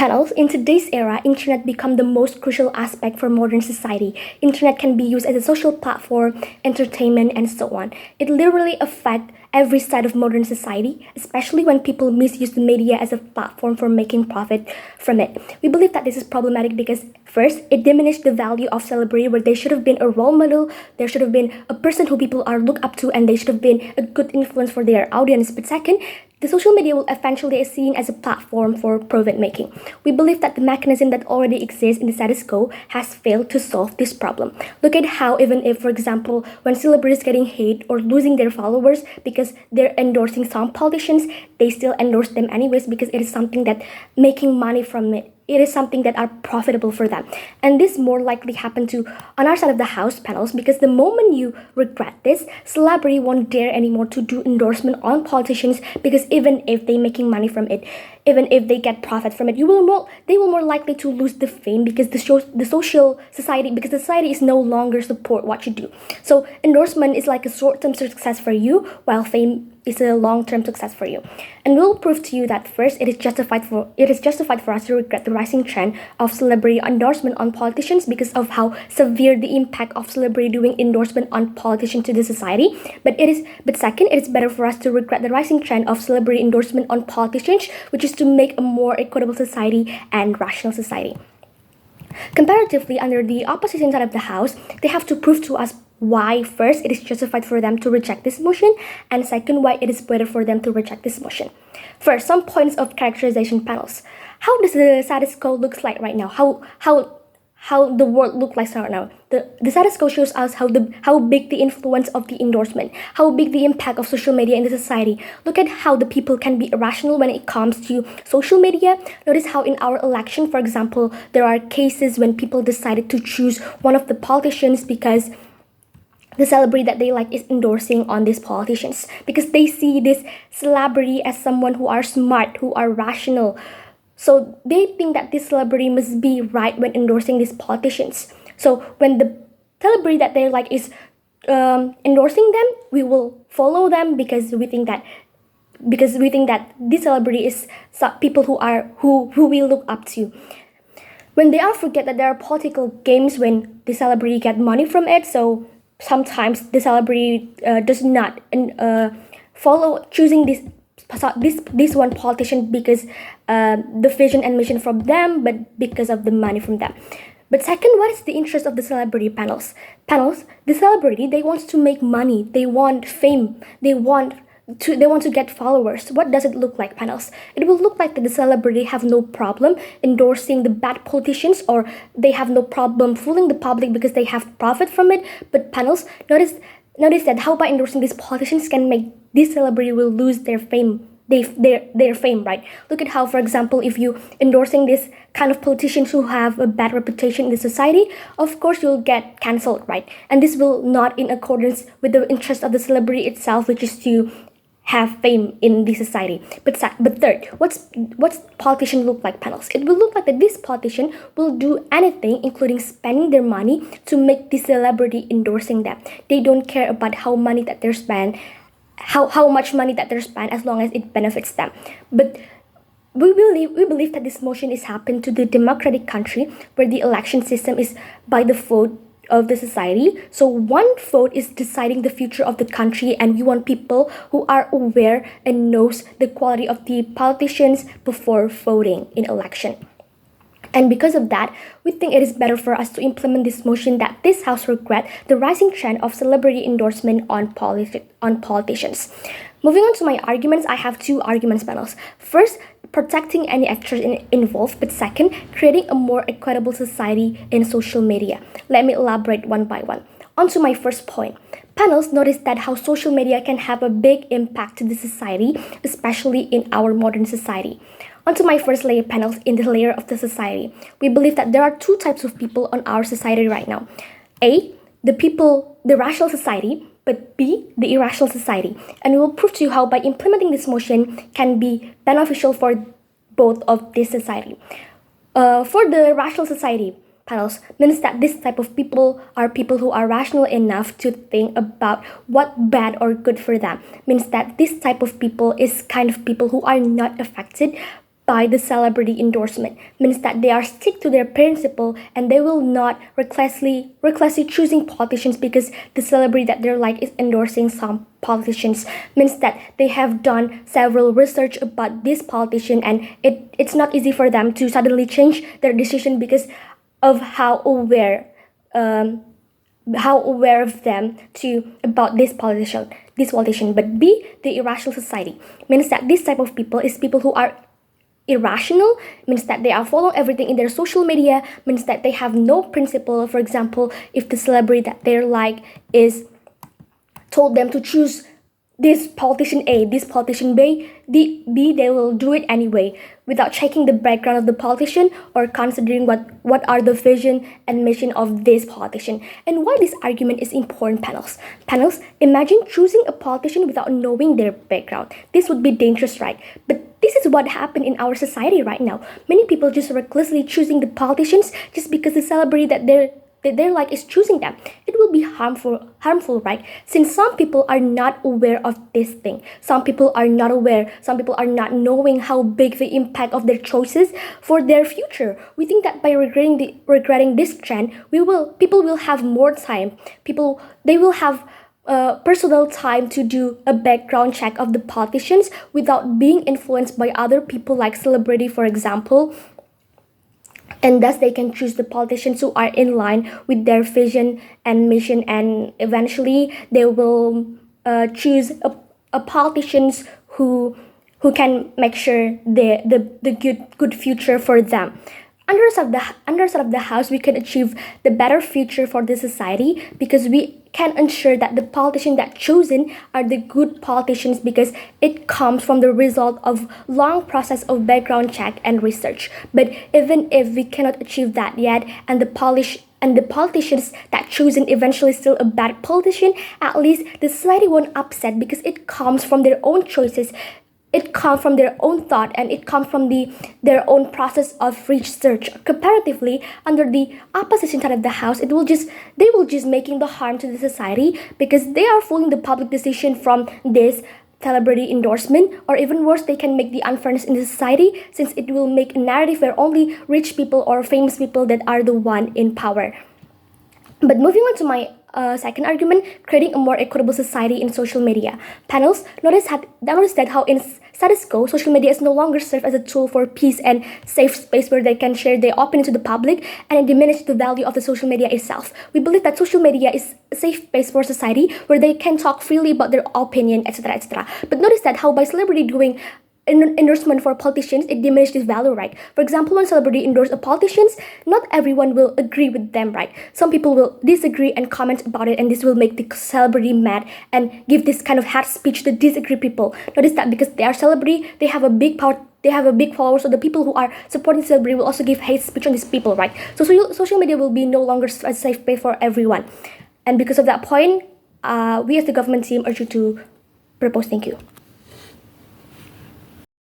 Panels, in today's era, internet become the most crucial aspect for modern society. Internet can be used as a social platform, entertainment, and so on. It literally affects every side of modern society, especially when people misuse the media as a platform for making profit from it. We believe that this is problematic because first, it diminished the value of celebrity where they should have been a role model, there should have been a person who people are look up to, and they should have been a good influence for their audience. But second, the social media will eventually be seen as a platform for profit making. We believe that the mechanism that already exists in the status quo has failed to solve this problem. Look at how even if, for example, when celebrities getting hate or losing their followers because they're endorsing some politicians, they still endorse them anyways because it is something that making money from it. It is something that are profitable for them. And this more likely happen to on our side of the house panels because the moment you regret this, celebrity won't dare anymore to do endorsement on politicians because even if they making money from it, even if they get profit from it, they will more likely to lose the fame because the social society because the society is no longer support what you do. So endorsement is like a short-term success for you while fame is a long-term success for you. And we'll prove to you that first it is justified for us to regret the rising trend of celebrity endorsement on politicians because of how severe the impact of celebrity doing endorsement on politicians to the society. But second, it is better for us to regret the rising trend of celebrity endorsement on politicians, which is to make a more equitable society and rational society. Comparatively, under the opposition side of the house, they have to prove to us why first it is justified for them to reject this motion, and second why it is better for them to reject this motion. First, some points of characterization panels. How does the status quo looks like right now? How the world look like right now? The status quo shows us how big the influence of the endorsement, how big the impact of social media in the society. Look at how the people can be irrational when it comes to social media. Notice how in our election, for example, there are cases when people decided to choose one of the politicians because the celebrity that they like is endorsing on these politicians because they see this celebrity as someone who are smart, who are rational. So they think that this celebrity must be right when endorsing these politicians. So when the celebrity that they like is endorsing them, we will follow them because we think that this celebrity is people who we look up to. When they all forget that there are political games when the celebrity get money from it, so sometimes the celebrity does not follow choosing this one politician because the vision and mission from them, but because of the money from them. But second, what is the interest of the celebrity panels? The celebrity, they want to make money, they want fame, they want to get followers. What does it look like, panels? It will look like that the celebrity have no problem endorsing the bad politicians, or they have no problem fooling the public because they have profit from it. But panels, notice that how by endorsing these politicians can make this celebrity will lose their fame. Their fame, right? Look at how, for example, if you endorsing this kind of politicians who have a bad reputation in the society, of course you'll get cancelled, right? And this will not in accordance with the interest of the celebrity itself, which is to have fame in the society. But third, what's politician look like, panels? It will look like that this politician will do anything, including spending their money, to make the celebrity endorsing them. They don't care about how money that they're spent, how much money that they're spent, as long as it benefits them. But we believe that this motion is happened to the democratic country where the election system is by the vote of the society. So one vote is deciding the future of the country, and we want people who are aware and knows the quality of the politicians before voting in election. And because of that, we think it is better for us to implement this motion that this House regret the rising trend of celebrity endorsement on politicians. Moving on to my arguments, I have two arguments, panels. First, protecting any actors involved, but second, creating a more equitable society in social media. Let me elaborate one by one. On to my first point. Panels, notice that how social media can have a big impact to the society, especially in our modern society. Onto my first layer, panels, in the layer of the society. We believe that there are two types of people on our society right now. A, the rational society, but B, the irrational society. And we will prove to you how by implementing this motion can be beneficial for both of this society. For the rational society, panels, means that this type of people are people who are rational enough to think about what bad or good for them. Means that this type of people is kind of people who are not affected by the celebrity endorsement means that they are stick to their principle and they will not recklessly choosing politicians because the celebrity that they're like is endorsing some politicians. Means that they have done several research about this politician and it's not easy for them to suddenly change their decision because of how aware of them to about this politician. But B, the irrational society means that this type of people is people who are irrational, means that they are following everything in their social media, means that they have no principle. For example, if the celebrity that they're like is told them to choose this politician A, this politician B, they will do it anyway without checking the background of the politician or considering what are the vision and mission of this politician. And why this argument is important, panels. Panels, imagine choosing a politician without knowing their background. This would be dangerous, right? But this is what happened in our society right now. Many people just recklessly choosing the politicians just because the celebrity that they're like is choosing them. It will be harmful, right? Since some people are not aware of this thing. Some people are not aware. Some people are not knowing how big the impact of their choices for their future. We think that by regretting this trend, people will have more time. They will have personal time to do a background check of the politicians without being influenced by other people like celebrity, for example, and thus they can choose the politicians who are in line with their vision and mission, and eventually they will choose a politicians who can make sure the good future for them. Under of the house, we can achieve the better future for the society because we can ensure that the politicians that chosen are the good politicians because it comes from the result of long process of background check and research. But even if we cannot achieve that yet, and the politicians that chosen eventually still a bad politician, at least the society won't upset because it comes from their own choices. It comes from their own thought and it comes from their own process of research. Comparatively, under the opposition side of the house, they will just making the harm to the society because they are following the public decision from this celebrity endorsement, or even worse, they can make the unfairness in the society since it will make a narrative where only rich people or famous people that are the one in power. But moving on to my second argument, creating a more equitable society in social media. Panels, notice that how in status quo, social media is no longer served as a tool for peace and safe space where they can share their opinion to the public, and it diminishes the value of the social media itself. We believe that social media is a safe space for society where they can talk freely about their opinion, etc., etc. But notice that how by celebrity doing endorsement for politicians, it diminishes its value, right? For example, when celebrity endorse a politicians, not everyone will agree with them, right? Some people will disagree and comment about it, and this will make the celebrity mad and give this kind of hate speech to disagree people. Notice that because they are celebrity, they have a big power, they have a big follower, so the people who are supporting celebrity will also give hate speech on these people, right? So social media will be no longer a safe space for everyone. And because of that point, we as the government team urge you to propose. Thank you.